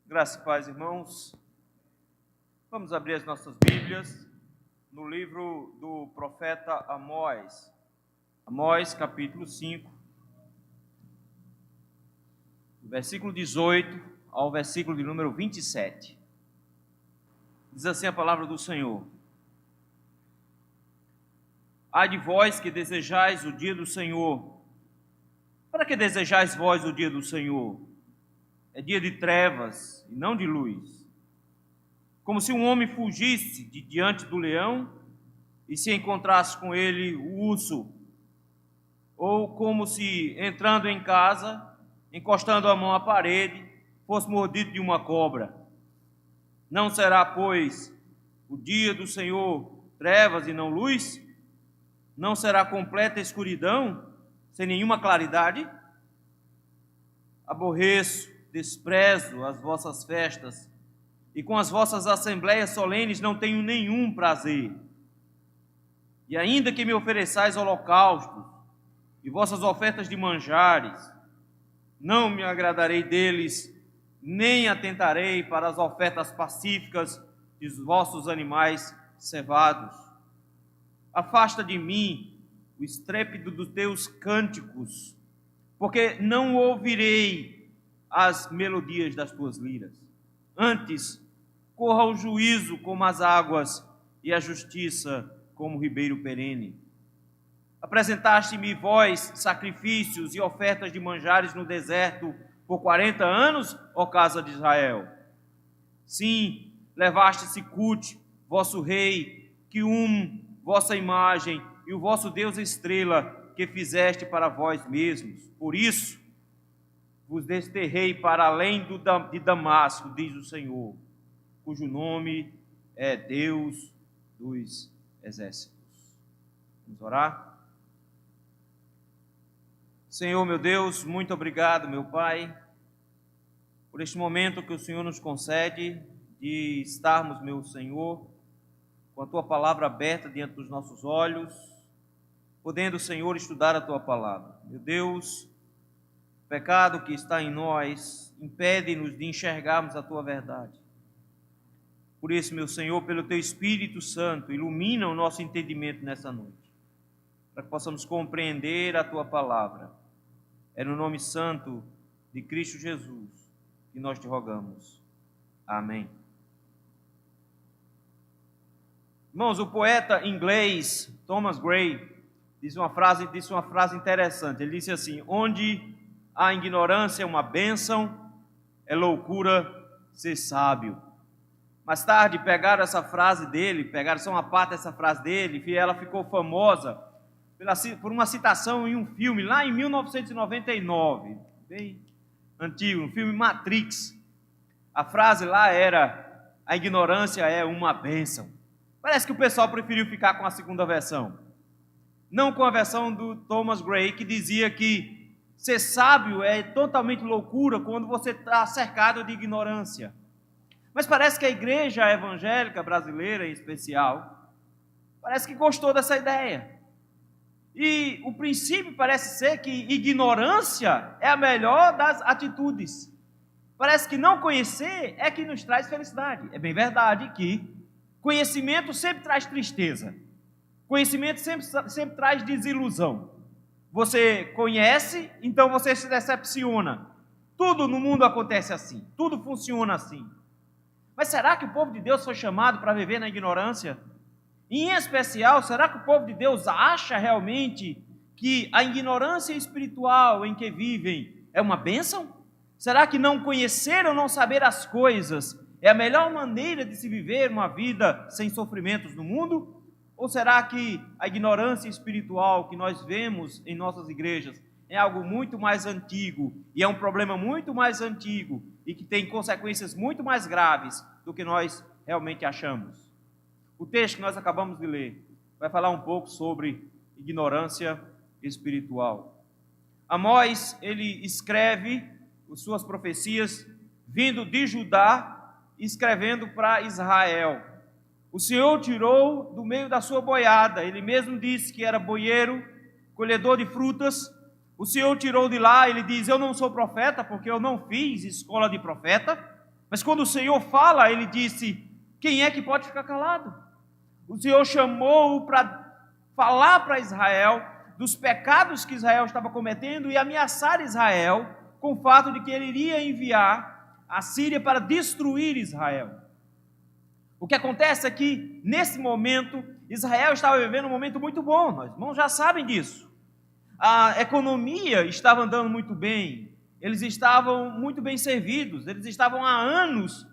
Graça e paz, irmãos. Vamos abrir as nossas Bíblias no livro do profeta Amós. Amós, capítulo 5, do versículo 18 ao versículo de número 27. Diz assim a palavra do Senhor: Ai de vós que desejais o dia do Senhor. Para que desejais vós o dia do Senhor? É dia de trevas e não de luz. Como se um homem fugisse de diante do leão e se encontrasse com ele o urso, ou como se, entrando em casa, encostando a mão à parede, fosse mordido de uma cobra. Não será, pois, o dia do Senhor trevas e não luz? Não será completa escuridão, sem nenhuma claridade? Aborreço, desprezo as vossas festas, e com as vossas assembleias solenes não tenho nenhum prazer. E ainda que me ofereçais holocaustos e vossas ofertas de manjares, não me agradarei deles, nem atentarei para as ofertas pacíficas dos vossos animais cevados. Afasta de mim o estrépito dos teus cânticos, porque não ouvirei as melodias das tuas liras. Antes, corra o juízo como as águas e a justiça como o ribeiro perene. Apresentaste-me vós sacrifícios e ofertas de manjares no deserto por 40 anos, ó casa de Israel. Sim, levaste Sicute, vosso rei, Quium, vossa imagem, e o vosso Deus estrela, que fizeste para vós mesmos. Por isso, vos desterrei para além de Damasco, diz o Senhor, cujo nome é Deus dos exércitos. Vamos orar? Senhor, meu Deus, muito obrigado, meu Pai, por este momento que o Senhor nos concede de estarmos, meu Senhor, com a Tua palavra aberta diante dos nossos olhos, podendo, Senhor, estudar a Tua palavra. Meu Deus, o pecado que está em nós impede-nos de enxergarmos a Tua verdade. Por isso, meu Senhor, pelo Teu Espírito Santo, ilumina o nosso entendimento nessa noite, para que possamos compreender a Tua palavra. É no nome santo de Cristo Jesus que nós te rogamos. Amém. Irmãos, o poeta inglês Thomas Gray disse uma frase interessante. Ele disse assim: onde a ignorância é uma bênção, é loucura ser sábio. Mais tarde pegaram essa frase dele, pegaram só uma parte dessa frase dele, e ela ficou famosa por uma citação em um filme, lá em 1999, bem antigo, no filme Matrix. A frase lá era: a ignorância é uma bênção. Parece que o pessoal preferiu ficar com a segunda versão, não com a versão do Thomas Gray, que dizia que ser sábio é totalmente loucura quando você está cercado de ignorância. Mas parece que a igreja evangélica brasileira, em especial, parece que gostou dessa ideia. E o princípio parece ser que ignorância é a melhor das atitudes. Parece que não conhecer é que nos traz felicidade. É bem verdade que conhecimento sempre traz tristeza. Conhecimento sempre traz desilusão. Você conhece, então você se decepciona. Tudo no mundo acontece assim. Tudo funciona assim. Mas será que o povo de Deus foi chamado para viver na ignorância? E, em especial, será que o povo de Deus acha realmente que a ignorância espiritual em que vivem é uma bênção? Será que não conhecer ou não saber as coisas é a melhor maneira de se viver uma vida sem sofrimentos no mundo? Ou será que a ignorância espiritual que nós vemos em nossas igrejas é algo muito mais antigo e é um problema muito mais antigo e que tem consequências muito mais graves do que nós realmente achamos? O texto que nós acabamos de ler vai falar um pouco sobre ignorância espiritual. Amós, ele escreve as suas profecias vindo de Judá, escrevendo para Israel. O Senhor tirou do meio da sua boiada, ele mesmo disse que era boieiro, colhedor de frutas. O Senhor tirou de lá, ele diz: eu não sou profeta porque eu não fiz escola de profeta. Mas quando o Senhor fala, ele disse: quem é que pode ficar calado? O Senhor chamou-o para falar para Israel dos pecados que Israel estava cometendo e ameaçar Israel com o fato de que ele iria enviar a Síria para destruir Israel. O que acontece é que, nesse momento, Israel estava vivendo um momento muito bom, nós irmãos já sabem disso. A economia estava andando muito bem, eles estavam muito bem servidos, eles estavam há anos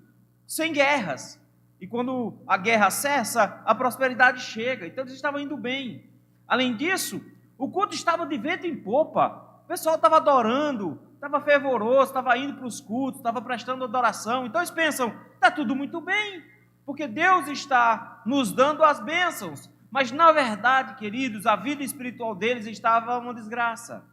sem guerras. E quando a guerra cessa, a prosperidade chega, então eles estavam indo bem. Além disso, o culto estava de vento em popa, o pessoal estava adorando, estava fervoroso, estava indo para os cultos, estava prestando adoração. Então eles pensam, está tudo muito bem, porque Deus está nos dando as bênçãos. Mas na verdade, queridos, a vida espiritual deles estava uma desgraça.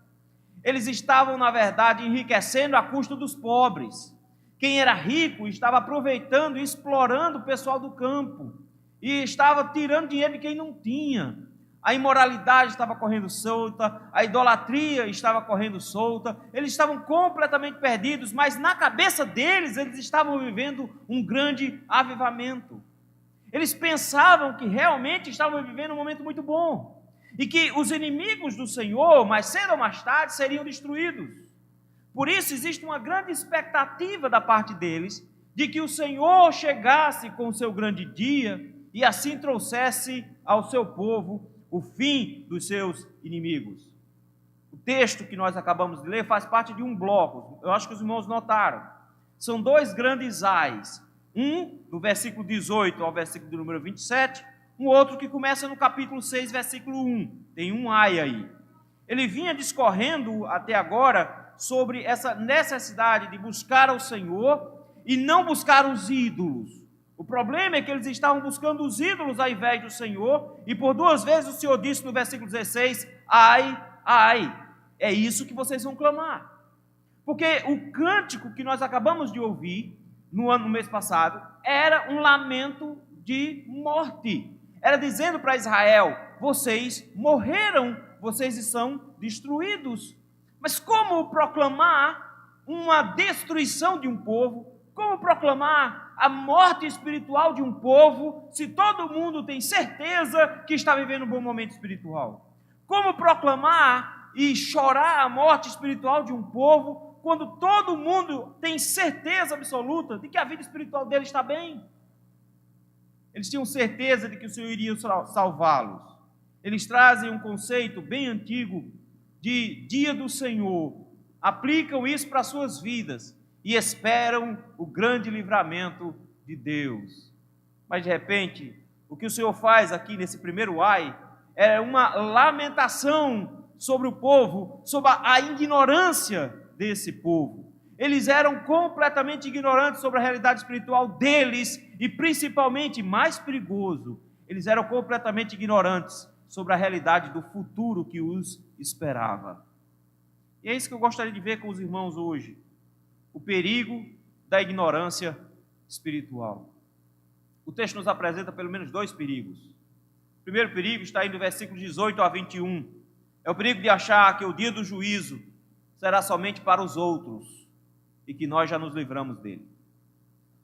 Eles estavam, na verdade, enriquecendo à custa dos pobres. Quem era rico estava aproveitando e explorando o pessoal do campo. E estava tirando dinheiro de quem não tinha. A imoralidade estava correndo solta, a idolatria estava correndo solta. Eles estavam completamente perdidos, mas na cabeça deles, eles estavam vivendo um grande avivamento. Eles pensavam que realmente estavam vivendo um momento muito bom. E que os inimigos do Senhor, mais cedo ou mais tarde, seriam destruídos. Por isso existe uma grande expectativa da parte deles, de que o Senhor chegasse com o seu grande dia, e assim trouxesse ao seu povo o fim dos seus inimigos. O texto que nós acabamos de ler faz parte de um bloco, eu acho que os irmãos notaram. São dois grandes ais, um do versículo 18 ao versículo do número 27, um outro que começa no capítulo 6, versículo 1, tem um ai aí. Ele vinha discorrendo até agora sobre essa necessidade de buscar ao Senhor e não buscar os ídolos. O problema é que eles estavam buscando os ídolos ao invés do Senhor, e por duas vezes o Senhor disse no versículo 16, ai, ai, é isso que vocês vão clamar. Porque o cântico que nós acabamos de ouvir no mês passado era um lamento de morte. Era dizendo para Israel, vocês morreram, vocês são destruídos. Mas como proclamar uma destruição de um povo? Como proclamar a morte espiritual de um povo, se todo mundo tem certeza que está vivendo um bom momento espiritual? Como proclamar e chorar a morte espiritual de um povo, quando todo mundo tem certeza absoluta de que a vida espiritual dele está bem? Eles tinham certeza de que o Senhor iria salvá-los. Eles trazem um conceito bem antigo de dia do Senhor, aplicam isso para as suas vidas e esperam o grande livramento de Deus. Mas de repente, o que o Senhor faz aqui nesse primeiro ai é uma lamentação sobre o povo, sobre a ignorância desse povo. Eles eram completamente ignorantes sobre a realidade espiritual deles e principalmente, mais perigoso, eles eram completamente ignorantes sobre a realidade do futuro que os esperava. E é isso que eu gostaria de ver com os irmãos hoje. O perigo da ignorância espiritual. O texto nos apresenta pelo menos dois perigos. O primeiro perigo está aí no versículo 18 a 21. É o perigo de achar que o dia do juízo será somente para os outros e que nós já nos livramos dele.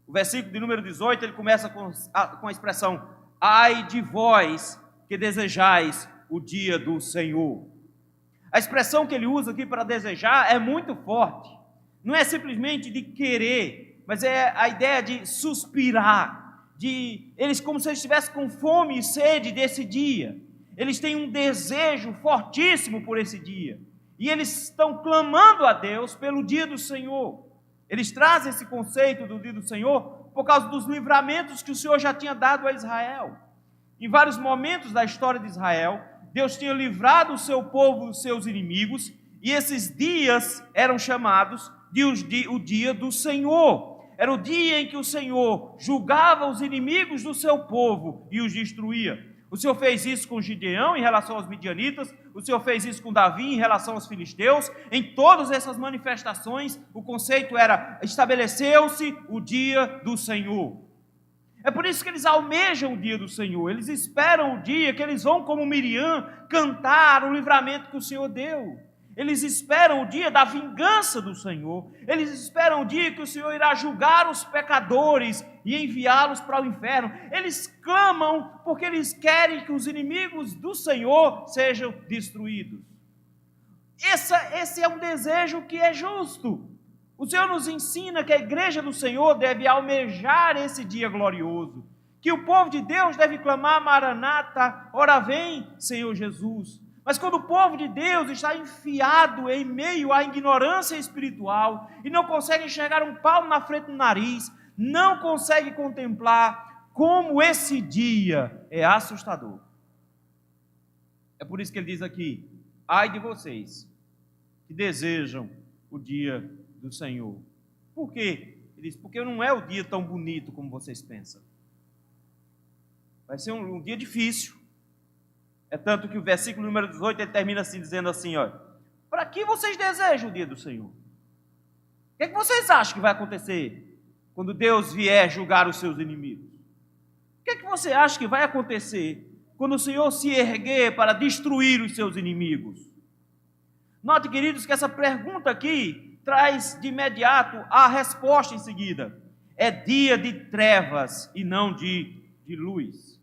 O versículo de número 18, ele começa com a expressão, ai de vós que desejais o dia do Senhor. A expressão que ele usa aqui para desejar é muito forte. Não é simplesmente de querer, mas é a ideia de suspirar, de eles como se eles estivessem com fome e sede desse dia. Eles têm um desejo fortíssimo por esse dia. E eles estão clamando a Deus pelo dia do Senhor. Eles trazem esse conceito do dia do Senhor por causa dos livramentos que o Senhor já tinha dado a Israel. Em vários momentos da história de Israel, Deus tinha livrado o seu povo dos seus inimigos, e esses dias eram chamados de o dia do Senhor. Era o dia em que o Senhor julgava os inimigos do seu povo e os destruía. O Senhor fez isso com Gideão em relação aos midianitas, o Senhor fez isso com Davi em relação aos filisteus. Em todas essas manifestações, o conceito era, estabeleceu-se o dia do Senhor. É por isso que eles almejam o dia do Senhor, eles esperam o dia que eles vão, como Miriam, cantar o livramento que o Senhor deu. Eles esperam o dia da vingança do Senhor. Eles esperam o dia que o Senhor irá julgar os pecadores e enviá-los para o inferno. Eles clamam porque eles querem que os inimigos do Senhor sejam destruídos. Esse é um desejo que é justo. O Senhor nos ensina que a igreja do Senhor deve almejar esse dia glorioso, que o povo de Deus deve clamar: Maranata, ora vem, Senhor Jesus. Mas quando o povo de Deus está enfiado em meio à ignorância espiritual e não consegue enxergar um pau na frente do nariz, não consegue contemplar como esse dia é assustador. É por isso que ele diz aqui: ai de vocês que desejam o dia do Senhor. Por quê? Ele diz: porque não é o dia tão bonito como vocês pensam. Vai ser um dia difícil. É tanto que o versículo número 18, ele termina assim, dizendo assim, olha: para que vocês desejam o dia do Senhor? O que é que vocês acham que vai acontecer quando Deus vier julgar os seus inimigos? O que é que você acha que vai acontecer quando o Senhor se erguer para destruir os seus inimigos? Note, queridos, que essa pergunta aqui traz de imediato a resposta em seguida. É dia de trevas e não de luz.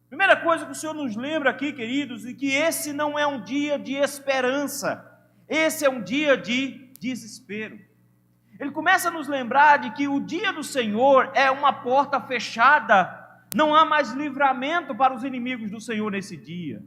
Primeira coisa que o Senhor nos lembra aqui, queridos, é que esse não é um dia de esperança, esse é um dia de desespero. Ele começa a nos lembrar de que o dia do Senhor é uma porta fechada, não há mais livramento para os inimigos do Senhor nesse dia.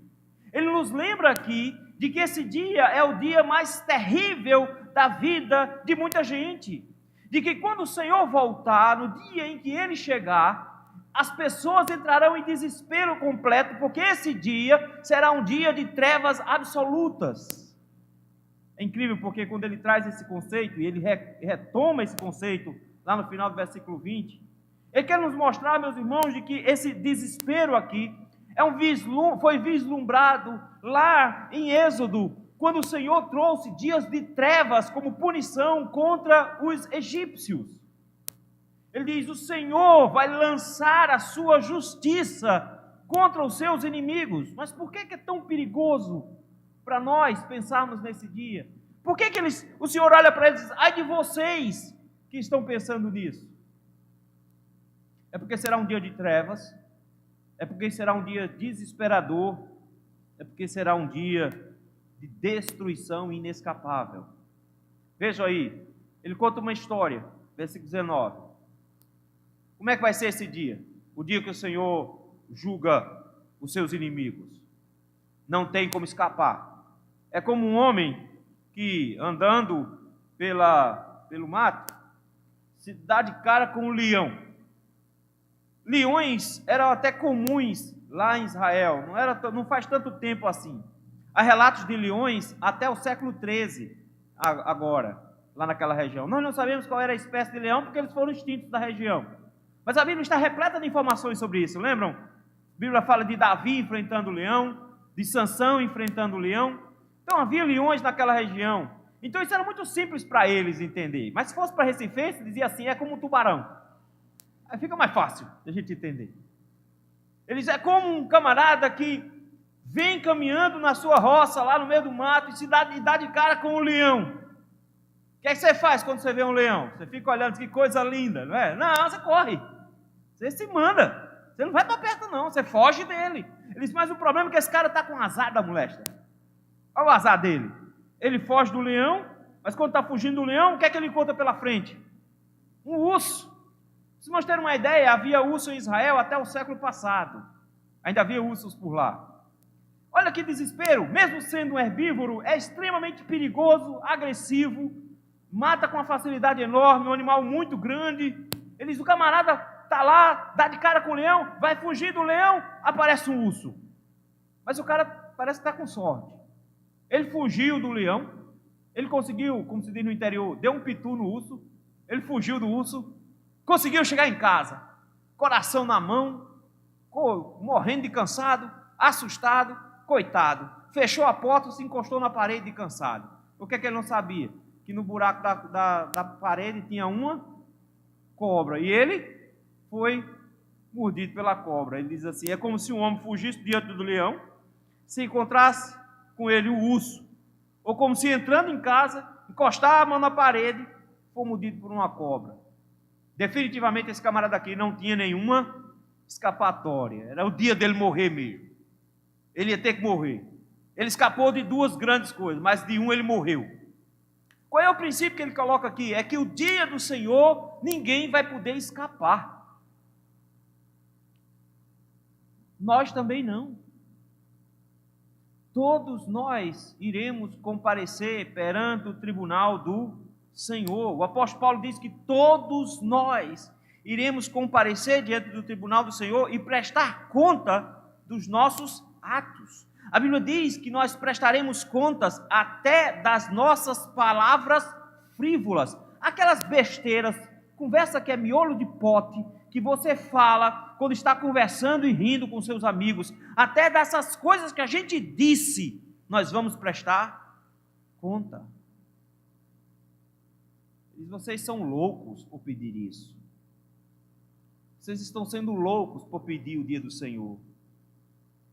Ele nos lembra aqui de que esse dia é o dia mais terrível da vida de muita gente, de que quando o Senhor voltar, no dia em que Ele chegar, as pessoas entrarão em desespero completo, porque esse dia será um dia de trevas absolutas. É incrível porque quando ele traz esse conceito, e ele retoma esse conceito lá no final do versículo 20, ele quer nos mostrar, meus irmãos, de que esse desespero aqui foi vislumbrado lá em Êxodo, quando o Senhor trouxe dias de trevas como punição contra os egípcios. Ele diz: o Senhor vai lançar a sua justiça contra os seus inimigos. Mas por que é tão perigoso para nós pensarmos nesse dia? Por que o Senhor olha para eles e diz: ai de vocês que estão pensando nisso? É porque será um dia de trevas, é porque será um dia desesperador, é porque será um dia de destruição inescapável. Veja aí, ele conta uma história, versículo 19. Como é que vai ser esse dia? O dia que o Senhor julga os seus inimigos. Não tem como escapar. É como um homem que, andando pelo mato, se dá de cara com um leão. Leões eram até comuns lá em Israel, não faz tanto tempo assim. Há relatos de leões até o século XIII, agora, lá naquela região. Nós não sabemos qual era a espécie de leão, porque eles foram extintos da região. Mas a Bíblia está repleta de informações sobre isso, lembram? A Bíblia fala de Davi enfrentando o leão, de Sansão enfrentando o leão. Então havia leões naquela região. Então isso era muito simples para eles entender. Mas se fosse para recifense, dizia assim: é como um tubarão. Aí fica mais fácil de a gente entender. Eles é como um camarada que vem caminhando na sua roça, lá no meio do mato, e dá de cara com um leão. O que é que você faz quando você vê um leão? Você fica olhando, que coisa linda, não é? Não, você corre. Você se manda. Você não vai para perto não, você foge dele. Ele diz: mas o problema é que esse cara está com azar da moléstia. Olha o azar dele. Ele foge do leão, mas quando está fugindo do leão, o que é que ele encontra pela frente? Um urso. Se nós termos uma ideia, havia urso em Israel até o século passado. Ainda havia ursos por lá. Olha que desespero. Mesmo sendo um herbívoro, é extremamente perigoso, agressivo, mata com uma facilidade enorme, um animal muito grande. Ele diz: o camarada está lá, dá de cara com o leão, vai fugir do leão, aparece um urso. Mas o cara parece que está com sorte. Ele fugiu do leão, ele conseguiu, como se diz no interior, deu um pitu no urso, ele fugiu do urso, conseguiu chegar em casa, coração na mão, morrendo de cansado, assustado, coitado. Fechou a porta, se encostou na parede de cansado. O que é que ele não sabia? Que no buraco da parede tinha uma cobra, e ele foi mordido pela cobra. Ele diz assim: é como se um homem fugisse diante do leão, se encontrasse com ele o urso. Ou como se entrando em casa, encostar a mão na parede, for mordido por uma cobra. Definitivamente esse camarada aqui não tinha nenhuma escapatória. Era o dia dele morrer mesmo. Ele ia ter que morrer. Ele escapou de duas grandes coisas, mas de um ele morreu. Qual é o princípio que ele coloca aqui? É que o dia do Senhor ninguém vai poder escapar. Nós também não. Todos nós iremos comparecer perante o tribunal do Senhor. O apóstolo Paulo diz que todos nós iremos comparecer diante do tribunal do Senhor e prestar conta dos nossos atos. A Bíblia diz que nós prestaremos contas até das nossas palavras frívolas, aquelas besteiras, conversa que é miolo de pote, que você fala quando está conversando e rindo com seus amigos, até dessas coisas que a gente disse, nós vamos prestar conta. E vocês são loucos por pedir isso. Vocês estão sendo loucos por pedir o dia do Senhor.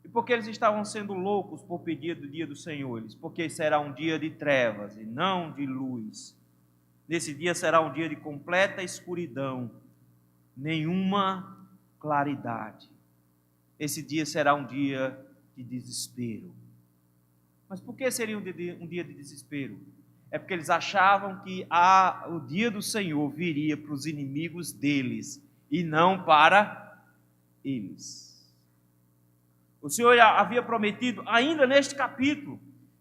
E por que eles estavam sendo loucos por pedir do dia do Senhor? Porque será um dia de trevas e não de luz. Nesse dia será um dia de completa escuridão, nenhuma claridade. Esse dia será um dia de desespero. Mas por que seria um dia de desespero? É porque eles achavam que o dia do Senhor viria para os inimigos deles e não para eles. O Senhor havia prometido, ainda neste capítulo,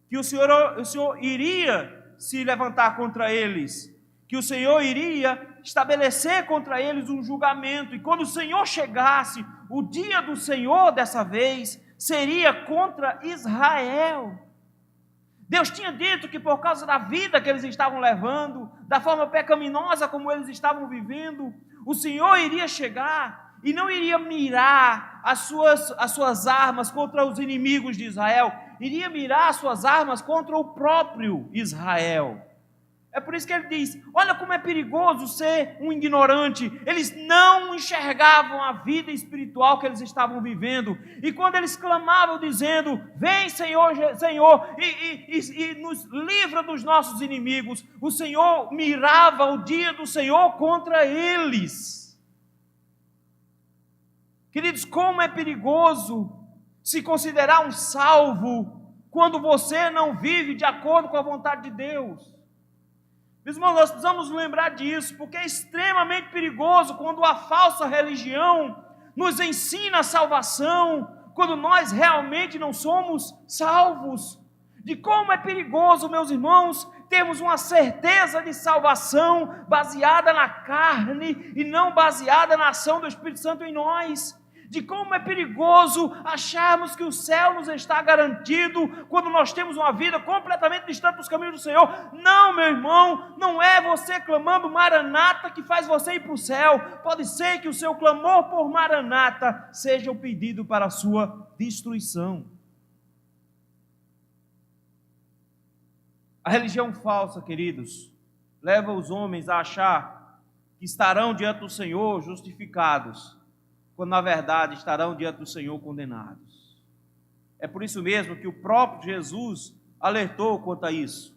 que o Senhor iria se levantar contra eles, que o Senhor iria estabelecer contra eles um julgamento, e quando o Senhor chegasse, o dia do Senhor dessa vez seria contra Israel. Deus tinha dito que por causa da vida que eles estavam levando, da forma pecaminosa como eles estavam vivendo, o Senhor iria chegar e não iria mirar as suas armas contra os inimigos de Israel, iria mirar as suas armas contra o próprio Israel. É por isso que ele diz, olha como é perigoso ser um ignorante. Eles não enxergavam a vida espiritual que eles estavam vivendo. E quando eles clamavam dizendo, vem Senhor, Senhor, e nos livra dos nossos inimigos, o Senhor mirava o dia do Senhor contra eles. Queridos, como é perigoso se considerar um salvo quando você não vive de acordo com a vontade de Deus. Meus irmãos, nós precisamos lembrar disso, porque é extremamente perigoso quando a falsa religião nos ensina a salvação, quando nós realmente não somos salvos. De como é perigoso, meus irmãos, termos uma certeza de salvação baseada na carne e não baseada na ação do Espírito Santo em nós. De como é perigoso acharmos que o céu nos está garantido quando nós temos uma vida completamente distante dos caminhos do Senhor. Não, meu irmão, não é você clamando Maranata que faz você ir para o céu. Pode ser que o seu clamor por Maranata seja o pedido para a sua destruição. A religião falsa, queridos, leva os homens a achar que estarão diante do Senhor justificados, quando na verdade estarão diante do Senhor condenados. É por isso mesmo que o próprio Jesus alertou quanto a isso.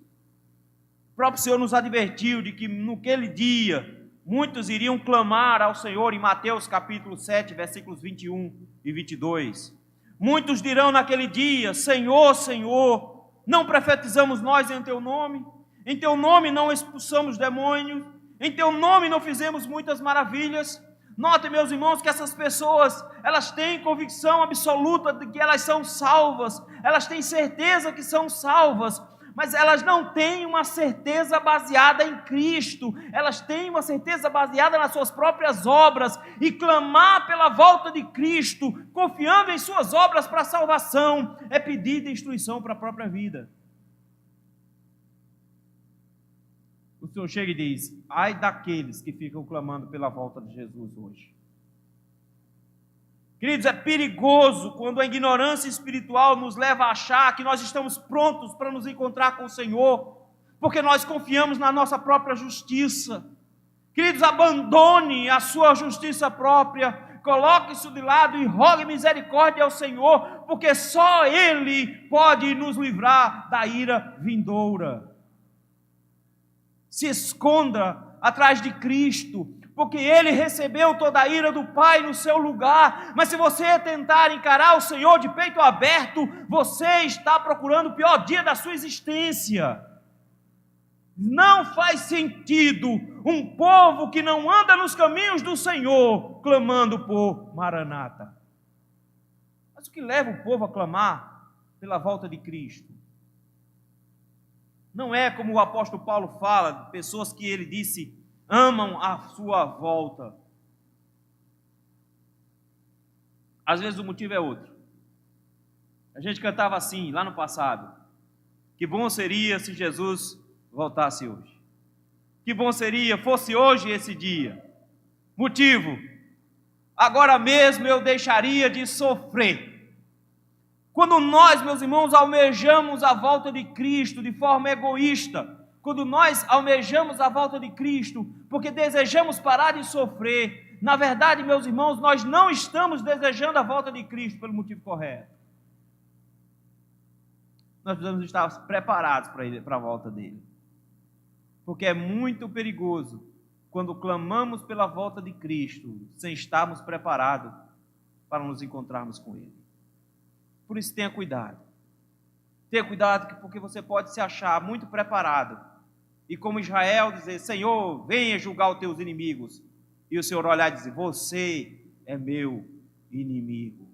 O próprio Senhor nos advertiu de que naquele dia muitos iriam clamar ao Senhor em Mateus capítulo 7, versículos 21 e 22. Muitos dirão naquele dia, Senhor, Senhor, não profetizamos nós em Teu nome? Em Teu nome não expulsamos demônios? Em Teu nome não fizemos muitas maravilhas? Notem, meus irmãos, que essas pessoas, elas têm convicção absoluta de que elas são salvas, elas têm certeza que são salvas, mas elas não têm uma certeza baseada em Cristo, elas têm uma certeza baseada nas suas próprias obras, e clamar pela volta de Cristo, confiando em suas obras para a salvação, é pedir destruição para a própria vida. O Senhor chega e diz, ai daqueles que ficam clamando pela volta de Jesus hoje. Queridos, é perigoso quando a ignorância espiritual nos leva a achar que nós estamos prontos para nos encontrar com o Senhor, porque nós confiamos na nossa própria justiça. Queridos, abandone a sua justiça própria, coloque isso de lado e rogue misericórdia ao Senhor, porque só Ele pode nos livrar da ira vindoura. Se esconda atrás de Cristo, porque Ele recebeu toda a ira do Pai no seu lugar. Mas se você tentar encarar o Senhor de peito aberto, você está procurando o pior dia da sua existência. Não faz sentido um povo que não anda nos caminhos do Senhor clamando por Maranata. Mas o que leva o povo a clamar pela volta de Cristo? Não é como o apóstolo Paulo fala, de pessoas que ele disse amam a sua volta. Às vezes o motivo é outro. A gente cantava assim lá no passado: que bom seria se Jesus voltasse hoje. Que bom seria, fosse hoje esse dia. Motivo: agora mesmo eu deixaria de sofrer. Quando nós, meus irmãos, almejamos a volta de Cristo de forma egoísta, quando nós almejamos a volta de Cristo porque desejamos parar de sofrer, na verdade, meus irmãos, nós não estamos desejando a volta de Cristo pelo motivo correto. Nós precisamos estar preparados para a volta dele. Porque é muito perigoso quando clamamos pela volta de Cristo sem estarmos preparados para nos encontrarmos com ele. Por isso tenha cuidado. Tenha cuidado porque você pode se achar muito preparado e como Israel dizer: Senhor, venha julgar os teus inimigos. E o Senhor olhar e dizer: você é meu inimigo.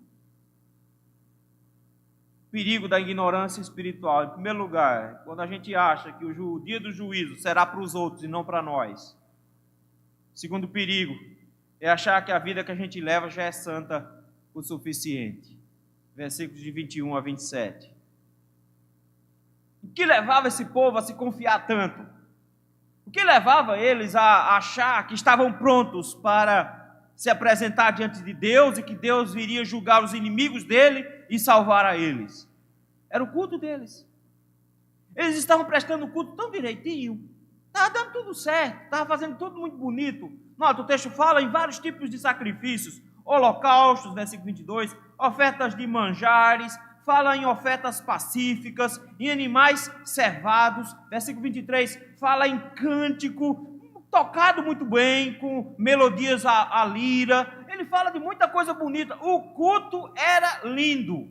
Perigo da ignorância espiritual. Em primeiro lugar, quando a gente acha que o dia do juízo será para os outros e não para nós. Segundo perigo é achar que a vida que a gente leva já é santa o suficiente. Versículos de 21 a 27. O que levava esse povo a se confiar tanto? O que levava eles a achar que estavam prontos para se apresentar diante de Deus e que Deus viria julgar os inimigos dele e salvar a eles? Era o culto deles. Eles estavam prestando o culto tão direitinho, estava dando tudo certo, estava fazendo tudo muito bonito. Nota, o texto fala em vários tipos de sacrifícios: holocaustos, versículo 22, ofertas de manjares, fala em ofertas pacíficas, em animais cevados, versículo 23, fala em cântico, tocado muito bem, com melodias à lira. Ele fala de muita coisa bonita. O culto era lindo.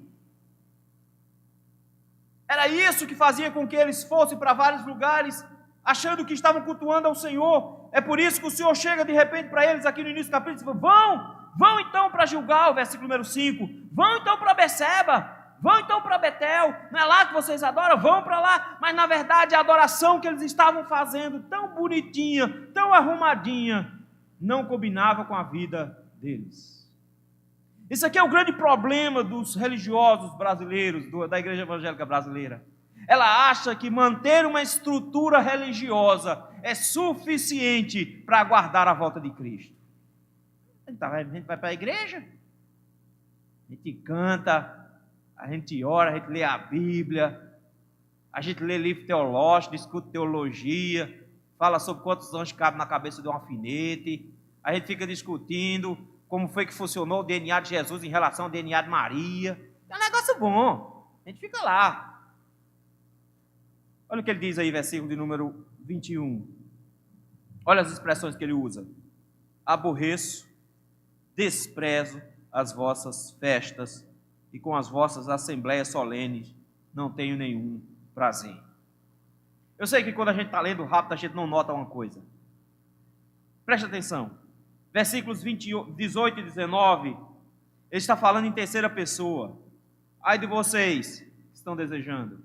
Era isso que fazia com que eles fossem para vários lugares, achando que estavam cultuando ao Senhor. É por isso que o Senhor chega de repente para eles aqui no início do capítulo e fala: vão então para Gilgal, versículo número 5, vão então para Beceba, vão então para Betel, não é lá que vocês adoram? Vão para lá. Mas na verdade a adoração que eles estavam fazendo, tão bonitinha, tão arrumadinha, não combinava com a vida deles. Isso aqui é o grande problema dos religiosos brasileiros, da igreja evangélica brasileira. Ela acha que manter uma estrutura religiosa é suficiente para aguardar a volta de Cristo. A gente vai para a igreja, a gente canta, a gente ora, a gente lê a Bíblia, a gente lê livro teológico, discute teologia, fala sobre quantos anjos cabem na cabeça de um alfinete, a gente fica discutindo como foi que funcionou o DNA de Jesus em relação ao DNA de Maria. É um negócio bom, a gente fica lá. Olha o que ele diz aí, versículo de número 21. Olha as expressões que ele usa: aborreço, desprezo as vossas festas, e com as vossas assembleias solenes não tenho nenhum prazer. Eu sei que quando a gente está lendo rápido, a gente não nota uma coisa. Preste atenção. Versículos 18 e 19, ele está falando em terceira pessoa. Ai de vocês que estão desejando.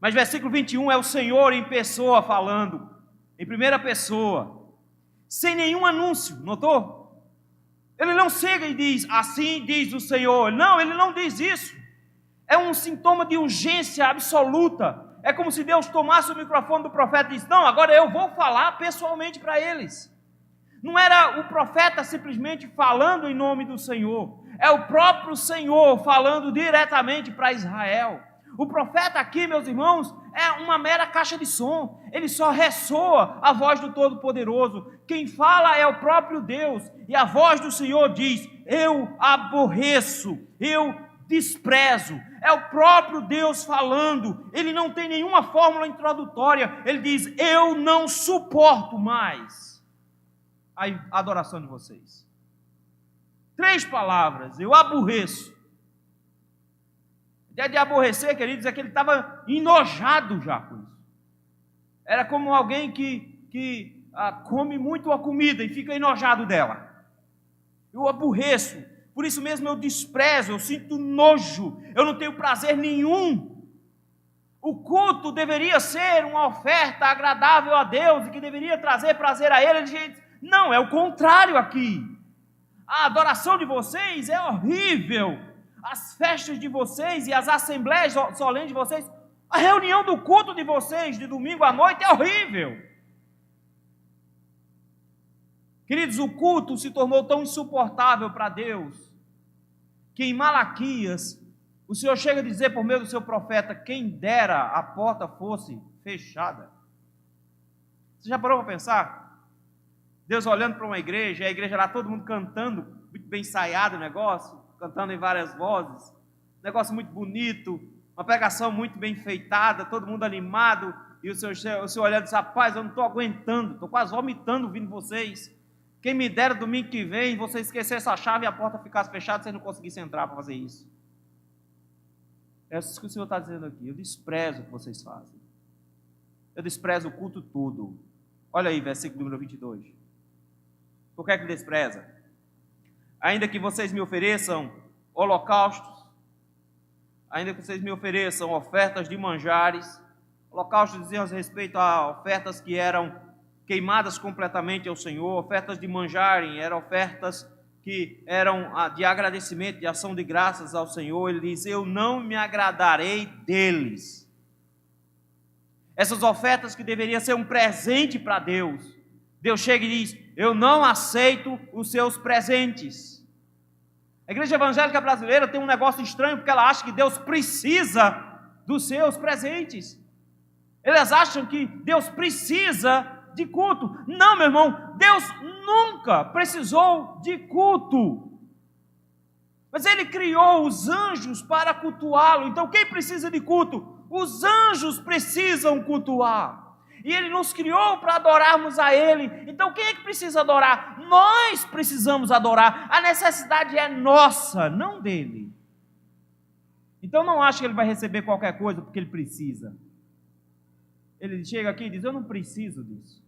Mas versículo 21 é o Senhor em pessoa falando, em primeira pessoa, sem nenhum anúncio, notou? Ele não chega e diz: assim diz o Senhor. Não, ele não diz isso. É um sintoma de urgência absoluta. É como se Deus tomasse o microfone do profeta e disse: não, agora eu vou falar pessoalmente para eles. Não era o profeta simplesmente falando em nome do Senhor. É o próprio Senhor falando diretamente para Israel. O profeta aqui, meus irmãos, é uma mera caixa de som. Ele só ressoa a voz do Todo-Poderoso. Quem fala é o próprio Deus. E a voz do Senhor diz: eu aborreço, eu desprezo. É o próprio Deus falando. Ele não tem nenhuma fórmula introdutória. Ele diz: eu não suporto mais a adoração de vocês. 3 palavras: eu aborreço. A ideia de aborrecer, queridos, é que ele estava enojado já com isso. Era como alguém que come muito a comida e fica enojado dela. Eu aborreço, por isso mesmo eu desprezo, eu sinto nojo, eu não tenho prazer nenhum. O culto deveria ser uma oferta agradável a Deus e que deveria trazer prazer a Ele. Gente, não, é o contrário aqui. A adoração de vocês é horrível. As festas de vocês e as assembleias solenes de vocês, a reunião do culto de vocês de domingo à noite é horrível. Queridos, o culto se tornou tão insuportável para Deus, que em Malaquias, o Senhor chega a dizer por meio do seu profeta: quem dera a porta fosse fechada. Você já parou para pensar? Deus olhando para uma igreja, a igreja lá, todo mundo cantando, muito bem ensaiado o negócio, cantando em várias vozes, negócio muito bonito, uma pregação muito bem feitada, todo mundo animado, e o Senhor olhando e diz: rapaz, eu não estou aguentando, estou quase vomitando ouvindo vocês. Quem me dera domingo que vem, você esquecesse a chave e a porta ficasse fechada, você não conseguisse entrar para fazer isso. É isso que o Senhor está dizendo aqui. Eu desprezo o que vocês fazem. Eu desprezo o culto todo. Olha aí, versículo número 22. Por que é que despreza? Ainda que vocês me ofereçam holocaustos, ainda que vocês me ofereçam ofertas de manjares, holocaustos diziam respeito a ofertas que eram queimadas completamente ao Senhor, ofertas de manjarem, eram ofertas que eram de agradecimento, de ação de graças ao Senhor. Ele diz: eu não me agradarei deles. Essas ofertas que deveriam ser um presente para Deus, Deus chega e diz: eu não aceito os seus presentes. A igreja evangélica brasileira tem um negócio estranho, porque ela acha que Deus precisa dos seus presentes. Eles acham que Deus precisa de culto. Não, meu irmão, Deus nunca precisou de culto, mas Ele criou os anjos para cultuá-lo. Então quem precisa de culto? Os anjos precisam cultuar, e Ele nos criou para adorarmos a Ele. Então quem é que precisa adorar? Nós precisamos adorar. A necessidade é nossa, não dele. Então não ache que Ele vai receber qualquer coisa porque Ele precisa. Ele chega aqui e diz: eu não preciso disso,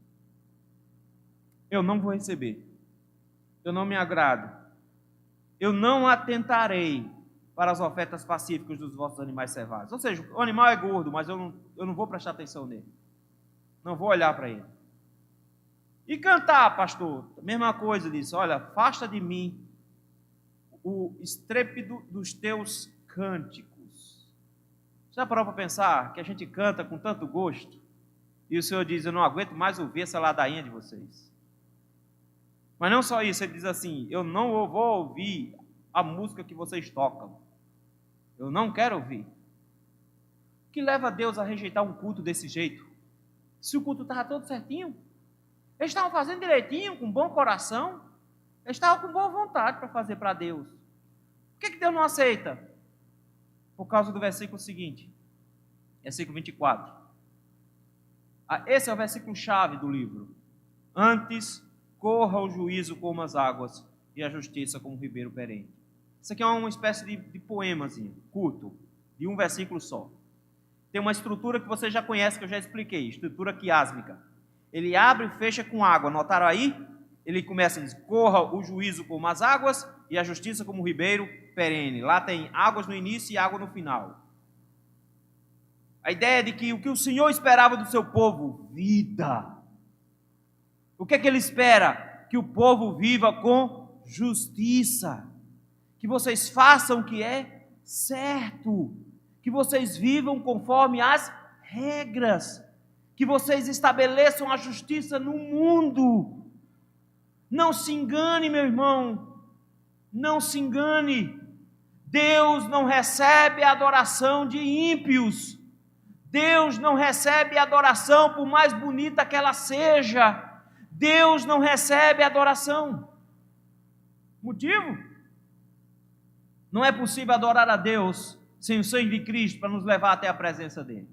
eu não vou receber, eu não me agrado, eu não atentarei para as ofertas pacíficas dos vossos animais selvagens. Ou seja, o animal é gordo, mas eu não vou prestar atenção nele, não vou olhar para ele. E cantar, pastor, mesma coisa disso: olha, afasta de mim o estrépito dos teus cânticos. Já parou para pensar que a gente canta com tanto gosto, e o Senhor diz: eu não aguento mais ouvir essa ladainha de vocês. Mas não só isso, Ele diz assim: eu não vou ouvir a música que vocês tocam, eu não quero ouvir. O que leva Deus a rejeitar um culto desse jeito? Se o culto estava todo certinho, eles estavam fazendo direitinho, com bom coração, eles estavam com boa vontade para fazer para Deus. Por que Deus não aceita? Por causa do versículo seguinte, versículo 24. Esse é o versículo chave do livro. Antes corra o juízo como as águas e a justiça como um ribeiro perene. Isso aqui é uma espécie de poemazinho, curto, de um versículo só. Tem uma estrutura que você já conhece, que eu já expliquei, estrutura quiásmica. Ele abre e fecha com água, notaram aí? Ele começa a dizer: corra o juízo como as águas e a justiça como um ribeiro perene. Lá tem águas no início e água no final. A ideia é de que o que o Senhor esperava do seu povo: vida. O que é que Ele espera? Que o povo viva com justiça, que vocês façam o que é certo, que vocês vivam conforme as regras, que vocês estabeleçam a justiça no mundo. Não se engane, meu irmão, não se engane. Deus não recebe a adoração de ímpios. Deus não recebe adoração, por mais bonita que ela seja. Deus não recebe adoração. Motivo? Não é possível adorar a Deus sem o sangue de Cristo para nos levar até a presença dele.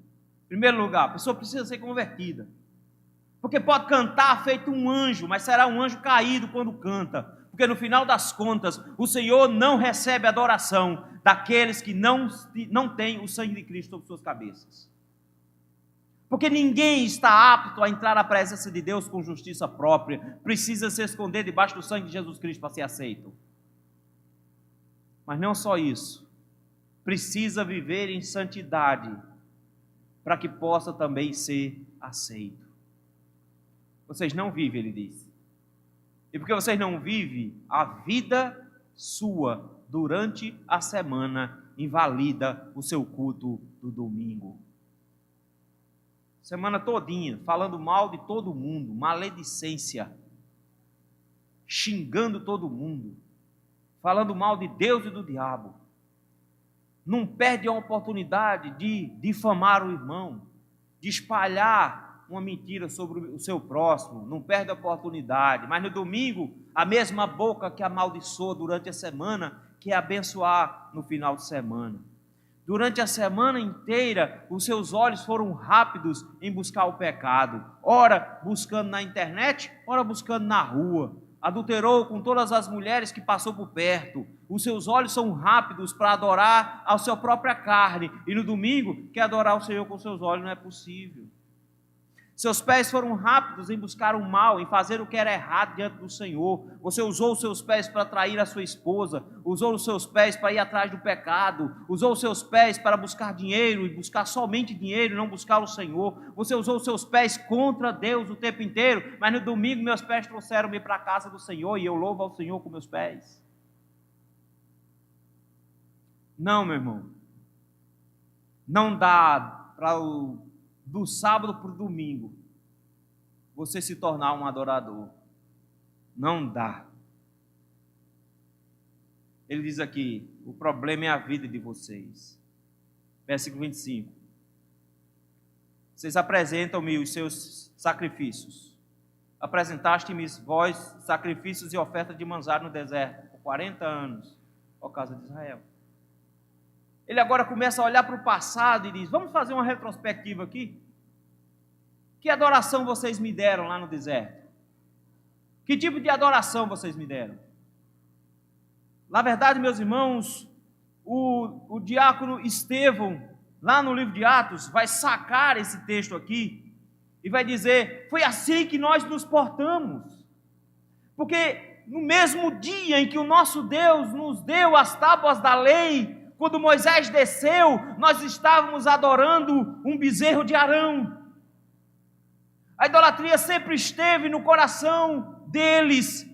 Em primeiro lugar, a pessoa precisa ser convertida. Porque pode cantar feito um anjo, mas será um anjo caído quando canta. Porque no final das contas, o Senhor não recebe adoração daqueles que não têm o sangue de Cristo sobre suas cabeças. Porque ninguém está apto a entrar na presença de Deus com justiça própria. Precisa se esconder debaixo do sangue de Jesus Cristo para ser aceito. Mas não só isso. Precisa viver em santidade para que possa também ser aceito. Vocês não vivem, ele diz. E porque vocês não vivem, a vida sua durante a semana invalida o seu culto do domingo. Semana todinha, falando mal de todo mundo, maledicência, xingando todo mundo, falando mal de Deus e do diabo. Não perde a oportunidade de difamar o irmão, de espalhar uma mentira sobre o seu próximo, não perde a oportunidade. Mas no domingo, a mesma boca que amaldiçoa durante a semana, quer abençoar no final de semana. Durante a semana inteira, os seus olhos foram rápidos em buscar o pecado. Ora buscando na internet, ora buscando na rua. Adulterou com todas as mulheres que passou por perto. Os seus olhos são rápidos para adorar a sua própria carne. E no domingo, quer adorar o Senhor com seus olhos, não é possível. Seus pés foram rápidos em buscar o mal, em fazer o que era errado diante do Senhor. Você usou os seus pés para trair a sua esposa, usou os seus pés para ir atrás do pecado, usou os seus pés para buscar dinheiro e buscar somente dinheiro, não buscar o Senhor. Você usou os seus pés contra Deus o tempo inteiro, mas no domingo meus pés trouxeram-me para a casa do Senhor e eu louvo ao Senhor com meus pés. Não, meu irmão, não dá para do sábado para o domingo você se tornar um adorador. Não dá. Ele diz aqui, o problema é a vida de vocês. Versículo 25. Vocês apresentam-me os seus sacrifícios. Apresentaste-me vós sacrifícios e ofertas de manjar no deserto por 40 anos, ó casa de Israel. Ele agora começa a olhar para o passado e diz, vamos fazer uma retrospectiva aqui? Que adoração vocês me deram lá no deserto? Que tipo de adoração vocês me deram? Na verdade, meus irmãos, o diácono Estevão, lá no livro de Atos, vai sacar esse texto aqui e vai dizer, foi assim que nós nos portamos. Porque no mesmo dia em que o nosso Deus nos deu as tábuas da lei, quando Moisés desceu, nós estávamos adorando um bezerro de Arão. A idolatria sempre esteve no coração deles,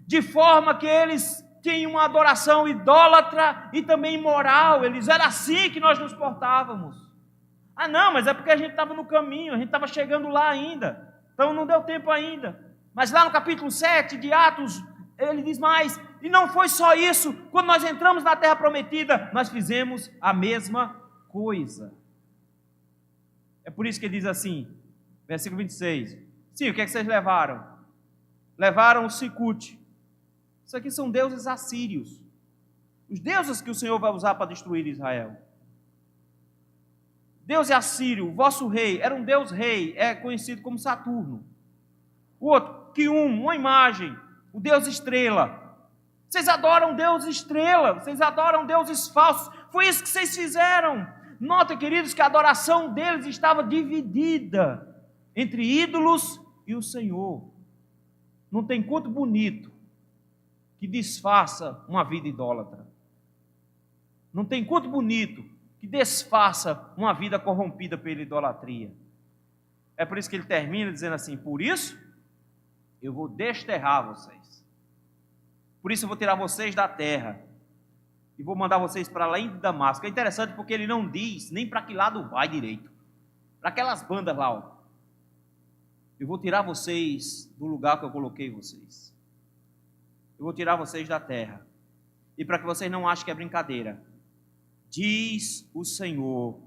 de forma que eles tinham uma adoração idólatra e também imoral. Era assim que nós nos portávamos. Ah não, mas é porque a gente estava no caminho, a gente estava chegando lá ainda, então não deu tempo ainda. Mas lá no capítulo 7 de Atos, ele diz mais, e não foi só isso, quando nós entramos na terra prometida, nós fizemos a mesma coisa. É por isso que ele diz assim, versículo 26, sim, o que é que vocês levaram? Levaram o Sicut. Isso aqui são deuses assírios, os deuses que o Senhor vai usar para destruir Israel. Deus é assírio, o vosso rei, era um deus rei, é conhecido como Saturno. O outro, Quium, uma imagem, o Deus estrela. Vocês adoram Deus estrela, vocês adoram deuses falsos. Foi isso que vocês fizeram. Notem, queridos, que a adoração deles estava dividida entre ídolos e o Senhor. Não tem culto bonito que disfarça uma vida idólatra. Não tem culto bonito que desfaça uma vida corrompida pela idolatria. É por isso que ele termina dizendo assim, por isso eu vou desterrar vocês. Por isso eu vou tirar vocês da terra e vou mandar vocês para além de Damasco. É interessante porque ele não diz nem para que lado vai direito. Para aquelas bandas lá, ó. Eu vou tirar vocês do lugar que eu coloquei vocês. Eu vou tirar vocês da terra. E para que vocês não achem que é brincadeira, diz o Senhor,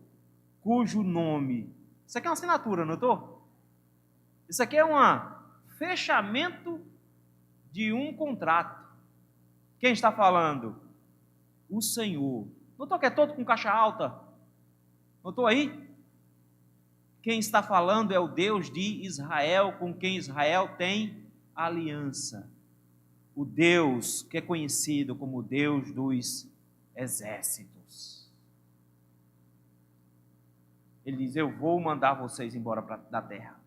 cujo nome... Isso aqui é uma assinatura, não estou? Isso aqui é fechamento de um contrato. Quem está falando? o Senhor. Notou que é todo com caixa alta? Notou aí? Quem está falando é o Deus de Israel, com quem Israel tem aliança. O Deus que é conhecido como o Deus dos exércitos. Ele diz: eu vou mandar vocês embora da terra.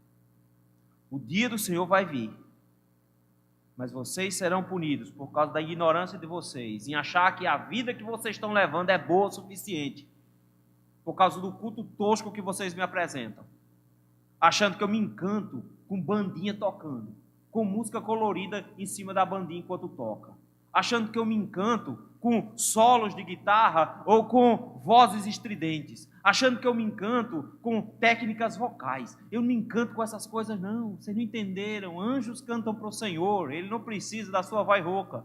O dia do Senhor vai vir, mas vocês serão punidos por causa da ignorância de vocês, em achar que a vida que vocês estão levando é boa o suficiente, por causa do culto tosco que vocês me apresentam, achando que eu me encanto com bandinha tocando, com música colorida em cima da bandinha enquanto toca, achando que eu me encanto com solos de guitarra ou com vozes estridentes, achando que eu me encanto com técnicas vocais. Eu não me encanto com essas coisas, não. Vocês não entenderam. Anjos cantam para o Senhor. Ele não precisa da sua voz rouca.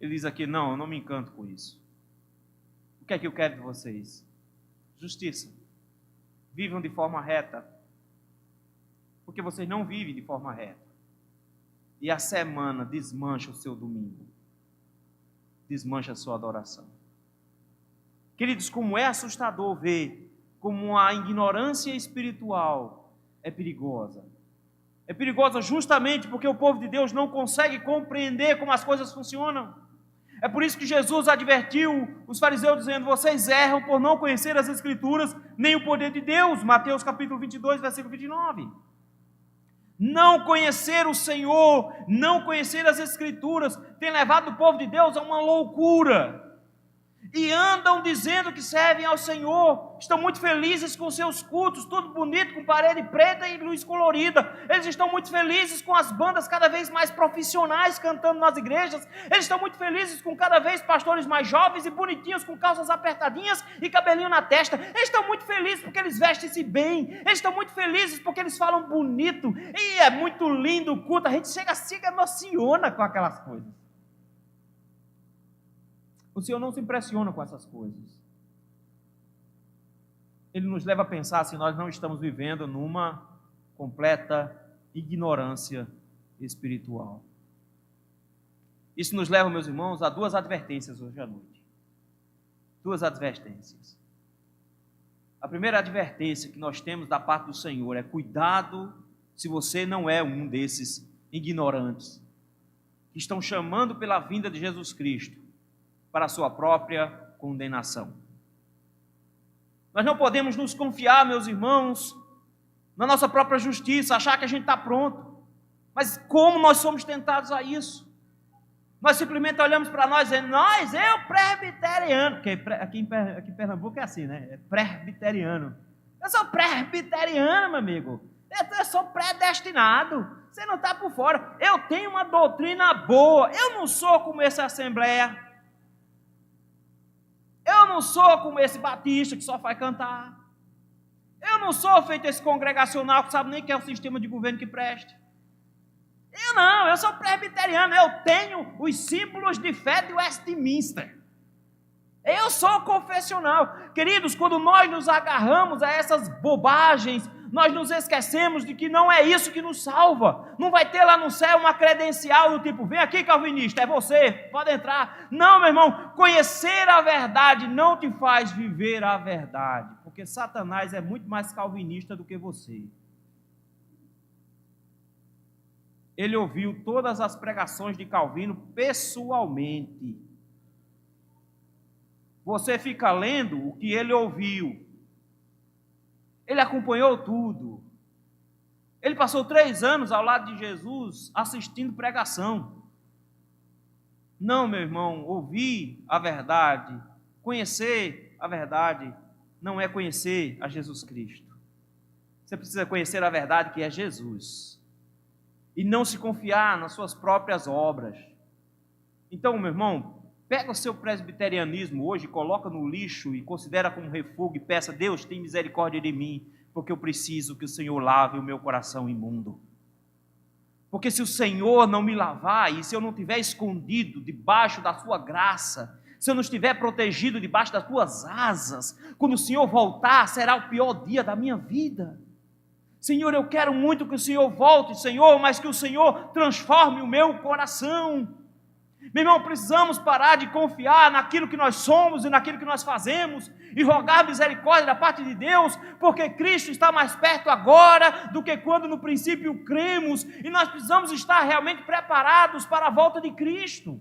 Ele diz aqui: não, eu não me encanto com isso. O que é que eu quero de vocês? Justiça. Vivam de forma reta. Porque vocês não vivem de forma reta. E a semana desmancha o seu domingo. Desmancha a sua adoração. Queridos, como é assustador ver como a ignorância espiritual é perigosa. É perigosa justamente porque o povo de Deus não consegue compreender como as coisas funcionam. É por isso que Jesus advertiu os fariseus dizendo: vocês erram por não conhecer as Escrituras nem o poder de Deus. Mateus capítulo 22, versículo 29. Não conhecer o Senhor, não conhecer as Escrituras, tem levado o povo de Deus a uma loucura. E andam dizendo que servem ao Senhor, estão muito felizes com seus cultos, tudo bonito, com parede preta e luz colorida. Eles estão muito felizes com as bandas cada vez mais profissionais cantando nas igrejas. Eles estão muito felizes com cada vez pastores mais jovens e bonitinhos, com calças apertadinhas e cabelinho na testa. Eles estão muito felizes porque eles vestem-se bem. Eles estão muito felizes porque eles falam bonito. E é muito lindo o culto, a gente chega assim e emociona com aquelas coisas. O Senhor não se impressiona com essas coisas. Ele nos leva a pensar se nós não estamos vivendo numa completa ignorância espiritual. Isso nos leva, meus irmãos, a duas advertências hoje à noite. Duas advertências. A primeira advertência que nós temos da parte do Senhor é: cuidado se você não é um desses ignorantes que estão chamando pela vinda de Jesus Cristo para a sua própria condenação. Nós não podemos nos confiar, meus irmãos, na nossa própria justiça, achar que a gente está pronto. Mas como nós somos tentados a isso? Nós simplesmente olhamos para nós e dizemos: eu presbiteriano, porque aqui em Pernambuco é assim, né? É presbiteriano. Eu sou presbiteriano, meu amigo. Eu sou predestinado. Você não está por fora. Eu tenho uma doutrina boa. Eu não sou como essa assembleia. Eu não sou como esse batista que só faz cantar. Eu não sou feito esse congregacional que sabe nem que é o sistema de governo que preste. Eu sou presbiteriano, eu tenho os símbolos de fé de Westminster. Eu sou confessional. Queridos, quando nós nos agarramos a essas bobagens, nós nos esquecemos de que não é isso que nos salva. Não vai ter lá no céu uma credencial do tipo: vem aqui, calvinista, é você, pode entrar. Não, meu irmão, conhecer a verdade não te faz viver a verdade, porque Satanás é muito mais calvinista do que você. Ele ouviu todas as pregações de Calvino pessoalmente. Você fica lendo o que ele ouviu. Ele acompanhou tudo. Ele passou 3 anos ao lado de Jesus assistindo pregação. Não, meu irmão, ouvir a verdade, conhecer a verdade, não é conhecer a Jesus Cristo. Você precisa conhecer a verdade, que é Jesus. E não se confiar nas suas próprias obras. Então, meu irmão, pega o seu presbiterianismo hoje, coloca no lixo e considera como refúgio e peça: Deus, tem misericórdia de mim, porque eu preciso que o Senhor lave o meu coração imundo. Porque se o Senhor não me lavar, e se eu não estiver escondido debaixo da sua graça, se eu não estiver protegido debaixo das tuas asas, quando o Senhor voltar, será o pior dia da minha vida. Senhor, eu quero muito que o Senhor volte, Senhor, mas que o Senhor transforme o meu coração. Meu irmão, precisamos parar de confiar naquilo que nós somos e naquilo que nós fazemos e rogar misericórdia da parte de Deus, porque Cristo está mais perto agora do que quando no princípio cremos, e nós precisamos estar realmente preparados para a volta de Cristo.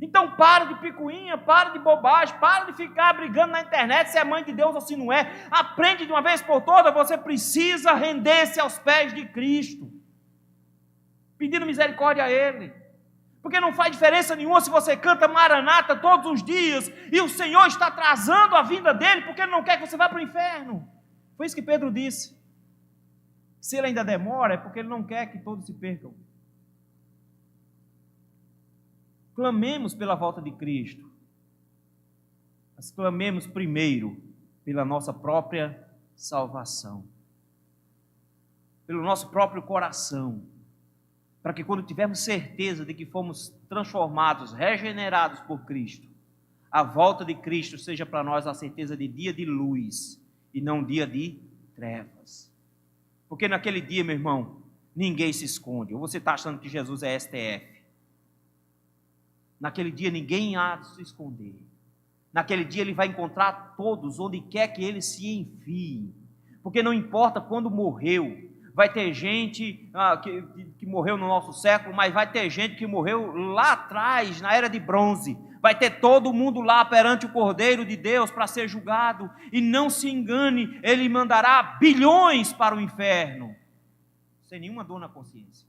Então para de picuinha, para de bobagem, para de ficar brigando na internet se é mãe de Deus ou se não é. Aprende de uma vez por todas, você precisa render-se aos pés de Cristo, pedindo misericórdia a Ele. Porque não faz diferença nenhuma se você canta Maranata todos os dias e o Senhor está atrasando a vinda dEle porque Ele não quer que você vá para o inferno. Foi isso que Pedro disse. Se Ele ainda demora é porque Ele não quer que todos se percam. Clamemos pela volta de Cristo, mas clamemos primeiro pela nossa própria salvação, pelo nosso próprio coração, para que quando tivermos certeza de que fomos transformados, regenerados por Cristo, a volta de Cristo seja para nós a certeza de dia de luz e não dia de trevas. Porque naquele dia, meu irmão, ninguém se esconde. Ou você está achando que Jesus é STF? Naquele dia ninguém há de se esconder. Naquele dia Ele vai encontrar todos onde quer que Ele se enfie. Porque não importa quando morreu. Vai ter gente que morreu no nosso século, mas vai ter gente que morreu lá atrás, na era de bronze. Vai ter todo mundo lá perante o Cordeiro de Deus para ser julgado. E não se engane, Ele mandará bilhões para o inferno, sem nenhuma dor na consciência.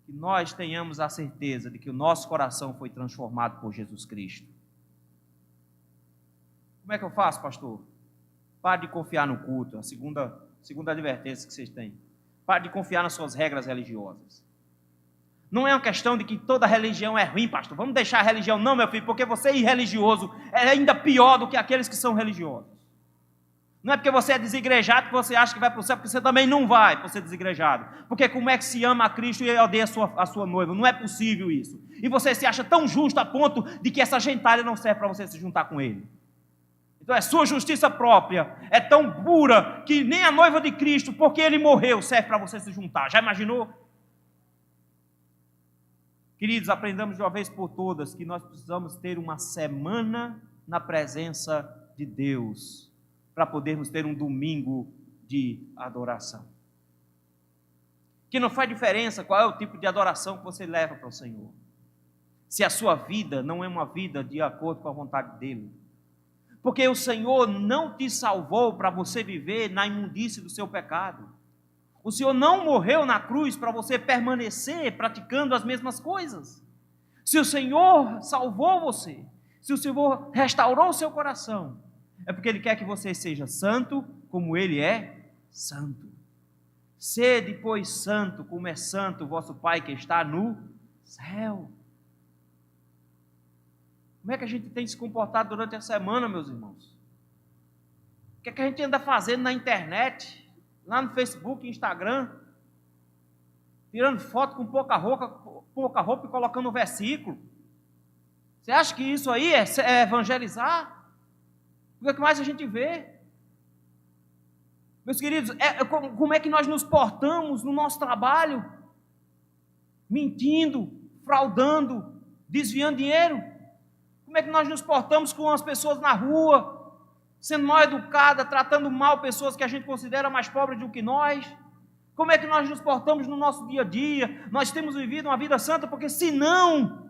Que nós tenhamos a certeza de que o nosso coração foi transformado por Jesus Cristo. Como é que eu faço, pastor? Pare de confiar no culto, a segunda advertência que vocês têm. Pare de confiar nas suas regras religiosas. Não é uma questão de que toda religião é ruim, pastor. Vamos deixar a religião. Não, meu filho, porque você é irreligioso é ainda pior do que aqueles que são religiosos. Não é porque você é desigrejado que você acha que vai para o céu, porque você também não vai por ser desigrejado. Porque como é que se ama a Cristo e odeia a sua noiva? Não é possível isso. E você se acha tão justo a ponto de que essa gentalha não serve para você se juntar com Ele. Então é sua justiça própria, é tão pura que nem a noiva de Cristo, porque Ele morreu, serve para você se juntar. Já imaginou? Queridos, aprendamos de uma vez por todas que nós precisamos ter uma semana na presença de Deus, para podermos ter um domingo de adoração. Que não faz diferença qual é o tipo de adoração que você leva para o Senhor. Se a sua vida não é uma vida de acordo com a vontade dEle. Porque o Senhor não te salvou para você viver na imundície do seu pecado. O Senhor não morreu na cruz para você permanecer praticando as mesmas coisas. Se o Senhor salvou você, se o Senhor restaurou o seu coração, é porque Ele quer que você seja santo como Ele é santo. Sede, pois, santo como é santo o vosso Pai que está no céu. Como é que a gente tem se comportado durante a semana, meus irmãos? O que é que a gente anda fazendo na internet, lá no Facebook, Instagram? Tirando foto com pouca roupa e colocando um versículo. Você acha que isso aí é evangelizar? O que mais a gente vê? Meus queridos, como é que nós nos portamos no nosso trabalho? Mentindo, fraudando, desviando dinheiro? Como é que nós nos portamos com as pessoas na rua, sendo mal educadas, tratando mal pessoas que a gente considera mais pobres do que nós? Como é que nós nos portamos no nosso dia a dia? Nós temos vivido uma vida santa, porque senão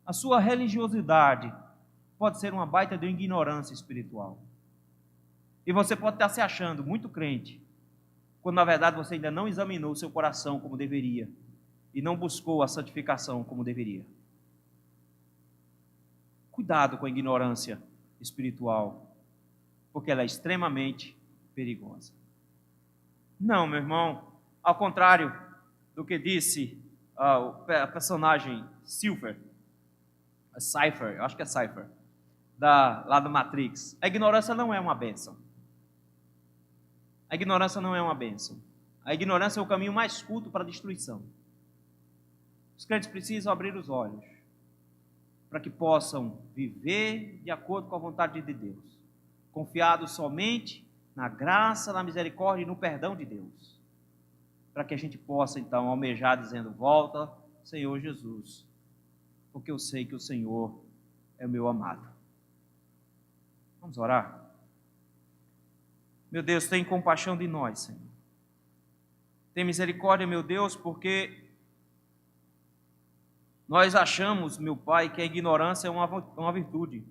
a sua religiosidade pode ser uma baita de ignorância espiritual. E você pode estar se achando muito crente, quando na verdade você ainda não examinou o seu coração como deveria, e não buscou a santificação como deveria. Cuidado com a ignorância espiritual, porque ela é extremamente perigosa. Não, meu irmão, ao contrário do que disse o personagem Cypher, eu acho que é Cypher, lá do Matrix, a ignorância não é uma bênção. A ignorância não é uma bênção. A ignorância é o caminho mais curto para a destruição. Os crentes precisam abrir os olhos para que possam viver de acordo com a vontade de Deus, confiados somente na graça, na misericórdia e no perdão de Deus. para que a gente possa então almejar dizendo: volta, Senhor Jesus, porque eu sei que o Senhor é o meu amado. Vamos orar? Meu Deus, tem compaixão de nós, Senhor. Tem misericórdia, meu Deus, porque nós achamos, meu Pai, que a ignorância é uma virtude.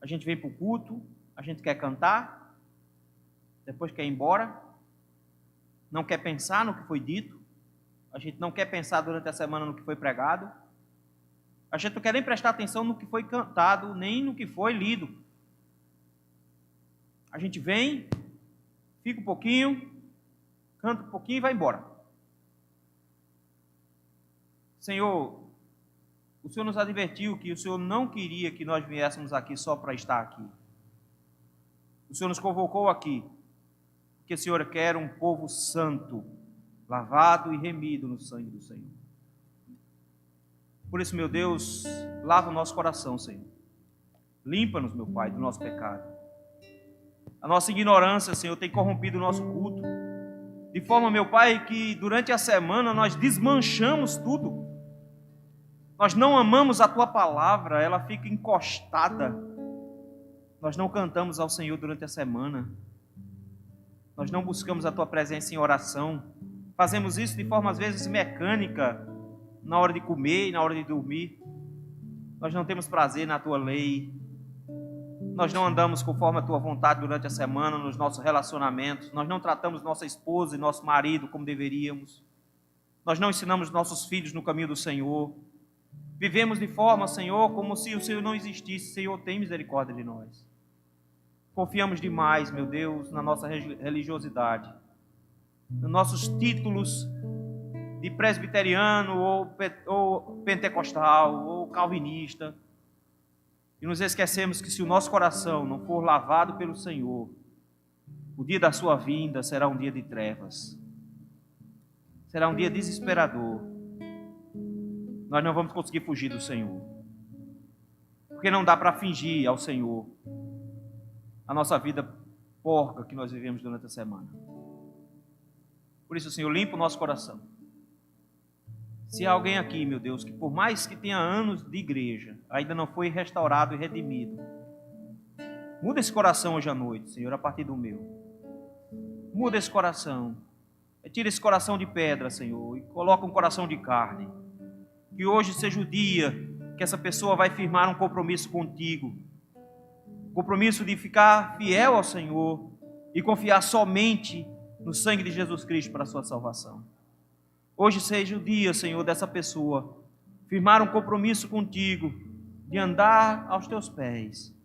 A gente vem para o culto, a gente quer cantar, depois quer ir embora, não quer pensar no que foi dito, a gente não quer pensar durante a semana no que foi pregado, a gente não quer nem prestar atenção no que foi cantado, nem no que foi lido. A gente vem, fica um pouquinho, canta um pouquinho e vai embora. Senhor, o Senhor nos advertiu que o Senhor não queria que nós viéssemos aqui só para estar aqui. O Senhor nos convocou aqui, porque o Senhor quer um povo santo, lavado e remido no sangue do Senhor. Por isso, meu Deus, lava o nosso coração, Senhor. Limpa-nos, meu Pai, do nosso pecado. A nossa ignorância, Senhor, tem corrompido o nosso culto. De forma, meu Pai, que durante a semana nós desmanchamos tudo. Nós não amamos a Tua palavra, ela fica encostada. Nós não cantamos ao Senhor durante a semana. Nós não buscamos a Tua presença em oração. Fazemos isso de forma, às vezes, mecânica, na hora de comer e na hora de dormir. Nós não temos prazer na Tua lei. Nós não andamos conforme a Tua vontade durante a semana, nos nossos relacionamentos. Nós não tratamos nossa esposa e nosso marido como deveríamos. Nós não ensinamos nossos filhos no caminho do Senhor. Vivemos de forma, Senhor, como se o Senhor não existisse. Senhor, tem misericórdia de nós. Confiamos demais, meu Deus, na nossa religiosidade, nos nossos títulos de presbiteriano ou pentecostal ou calvinista. E nos esquecemos que se o nosso coração não for lavado pelo Senhor, o dia da sua vinda será um dia de trevas. Será um dia desesperador. Nós não vamos conseguir fugir do Senhor. Porque não dá para fingir ao Senhor a nossa vida porca que nós vivemos durante a semana. Por isso, Senhor, limpa o nosso coração. Se há alguém aqui, meu Deus, que por mais que tenha anos de igreja, ainda não foi restaurado e redimido, muda esse coração hoje à noite, Senhor, a partir do meu. Muda esse coração. Tira esse coração de pedra, Senhor, e coloca um coração de carne. Que hoje seja o dia que essa pessoa vai firmar um compromisso contigo. Compromisso de ficar fiel ao Senhor e confiar somente no sangue de Jesus Cristo para a sua salvação. Hoje seja o dia, Senhor, dessa pessoa firmar um compromisso contigo, de andar aos teus pés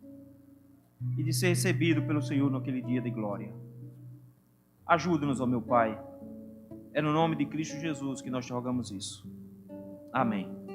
e de ser recebido pelo Senhor naquele dia de glória. Ajuda-nos, ó meu Pai. É no nome de Cristo Jesus que nós te rogamos isso. Amém.